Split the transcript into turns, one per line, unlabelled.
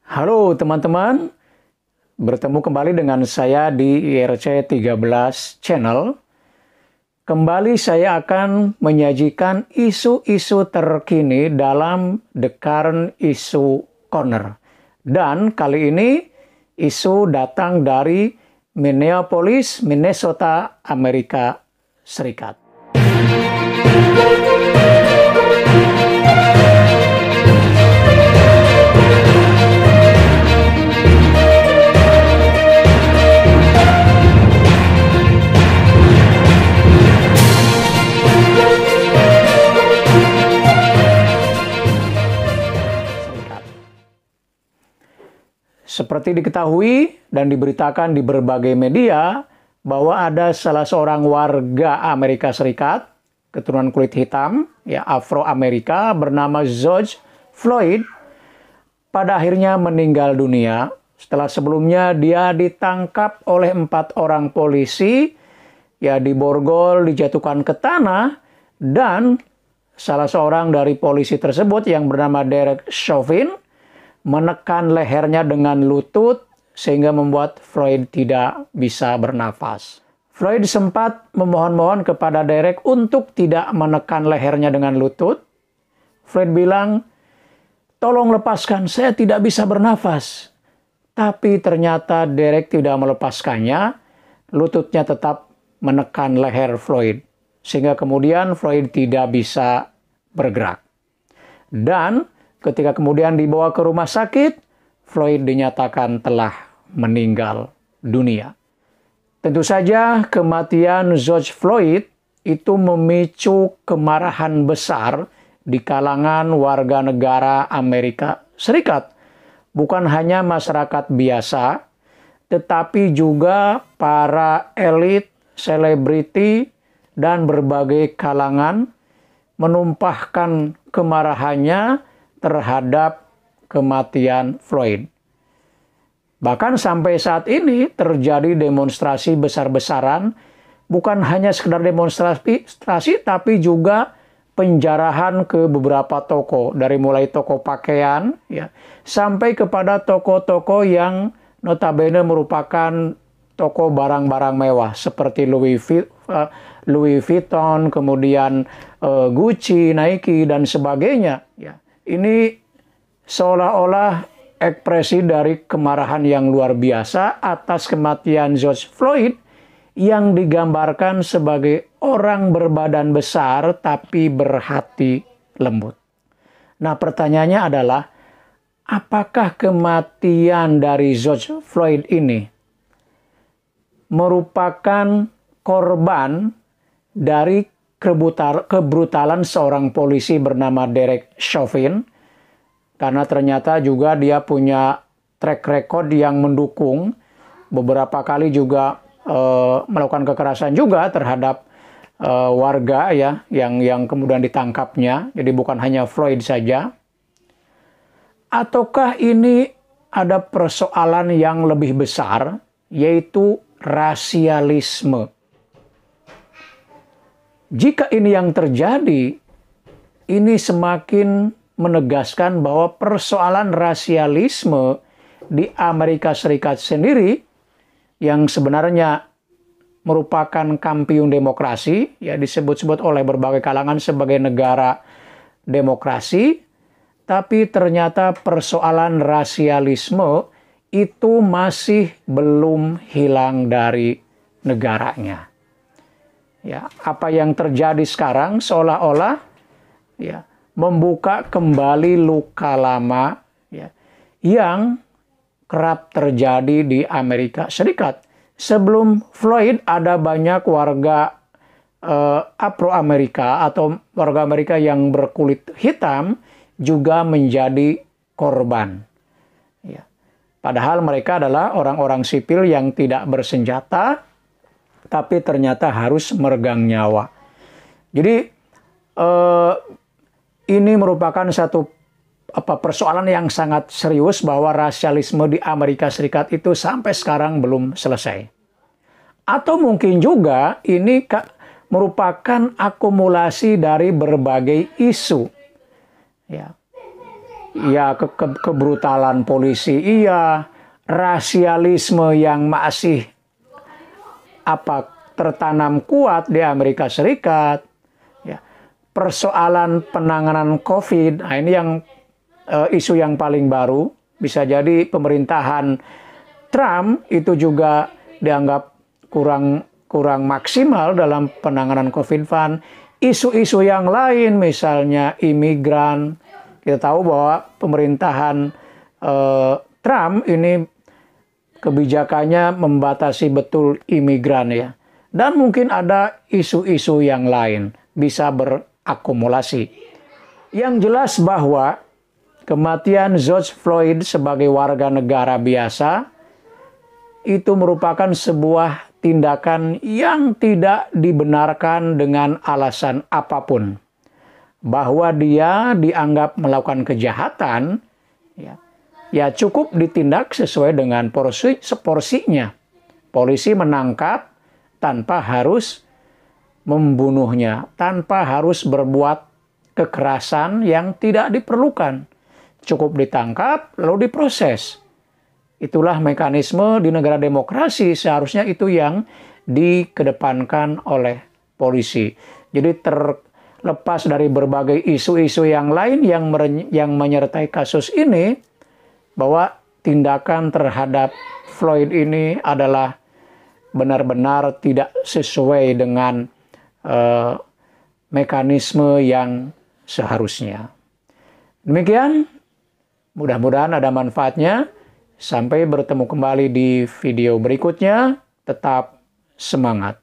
Halo teman-teman, bertemu kembali dengan saya di IRC 13 Channel. Kembali saya akan menyajikan isu-isu terkini dalam The Current Issue Corner. Dan kali ini isu datang dari Minneapolis, Minnesota, Amerika Serikat. Seperti diketahui dan diberitakan di berbagai media bahwa ada salah seorang warga Amerika Serikat, keturunan kulit hitam, Afro-Amerika, bernama George Floyd, pada akhirnya meninggal dunia setelah sebelumnya dia ditangkap oleh 4 orang polisi, diborgol, dijatuhkan ke tanah, dan salah seorang dari polisi tersebut yang bernama Derek Chauvin menekan lehernya dengan lutut sehingga membuat Floyd tidak bisa bernafas. Floyd sempat memohon-mohon kepada Derek untuk tidak menekan lehernya dengan lutut. Floyd bilang, "Tolong lepaskan, saya tidak bisa bernafas." Tapi ternyata Derek tidak melepaskannya, lututnya tetap menekan leher Floyd. Sehingga kemudian Floyd tidak bisa bergerak. Dan ketika kemudian dibawa ke rumah sakit, Floyd dinyatakan telah meninggal dunia. Tentu saja kematian George Floyd itu memicu kemarahan besar di kalangan warga negara Amerika Serikat. Bukan hanya masyarakat biasa, tetapi juga para elit, selebriti, dan berbagai kalangan menumpahkan kemarahannya terhadap kematian Floyd. Bahkan sampai saat ini terjadi demonstrasi besar-besaran, bukan hanya sekedar demonstrasi, tapi juga penjarahan ke beberapa toko, dari mulai toko pakaian, sampai kepada toko-toko yang notabene merupakan toko barang-barang mewah, seperti Louis Vuitton, kemudian Gucci, Nike, dan sebagainya. Ini seolah-olah ekspresi dari kemarahan yang luar biasa atas kematian George Floyd yang digambarkan sebagai orang berbadan besar tapi berhati lembut. Nah, pertanyaannya adalah, apakah kematian dari George Floyd ini merupakan korban dari kebrutalan seorang polisi bernama Derek Chauvin, karena ternyata juga dia punya track record yang mendukung, beberapa kali juga melakukan kekerasan juga terhadap warga yang kemudian ditangkapnya, jadi bukan hanya Floyd saja. Ataukah ini ada persoalan yang lebih besar, yaitu rasialisme? Jika ini yang terjadi, ini semakin menegaskan bahwa persoalan rasialisme di Amerika Serikat sendiri, yang sebenarnya merupakan kampiun demokrasi, disebut-sebut oleh berbagai kalangan sebagai negara demokrasi, tapi ternyata persoalan rasialisme itu masih belum hilang dari negaranya. Apa yang terjadi sekarang seolah-olah membuka kembali luka lama yang kerap terjadi di Amerika Serikat. Sebelum Floyd, ada banyak warga Afro-Amerika atau warga Amerika yang berkulit hitam juga menjadi korban. Padahal mereka adalah orang-orang sipil yang tidak bersenjata, tapi ternyata harus meregang nyawa. Jadi ini merupakan satu persoalan yang sangat serius bahwa rasialisme di Amerika Serikat itu sampai sekarang belum selesai. Atau mungkin juga ini merupakan akumulasi dari berbagai isu. ya kebrutalan polisi iya, rasialisme yang masih tertanam kuat di Amerika Serikat, ya, persoalan penanganan COVID. Nah, ini yang isu yang paling baru. Bisa jadi pemerintahan Trump itu juga dianggap kurang maksimal dalam penanganan COVID fund. Isu-isu yang lain, misalnya imigran. Kita tahu bahwa pemerintahan Trump ini kebijakannya membatasi betul imigran ya. Dan mungkin ada isu-isu yang lain bisa berakumulasi. Yang jelas bahwa kematian George Floyd sebagai warga negara biasa itu merupakan sebuah tindakan yang tidak dibenarkan dengan alasan apapun. Bahwa dia dianggap melakukan kejahatan, ya cukup ditindak sesuai dengan porsinya. Polisi menangkap tanpa harus membunuhnya, tanpa harus berbuat kekerasan yang tidak diperlukan. Cukup ditangkap, lalu diproses. Itulah mekanisme di negara demokrasi, seharusnya itu yang dikedepankan oleh polisi. Jadi terlepas dari berbagai isu-isu yang lain yang menyertai kasus ini, bahwa tindakan terhadap Floyd ini adalah benar-benar tidak sesuai dengan mekanisme yang seharusnya. Demikian, mudah-mudahan ada manfaatnya. Sampai bertemu kembali di video berikutnya. Tetap semangat.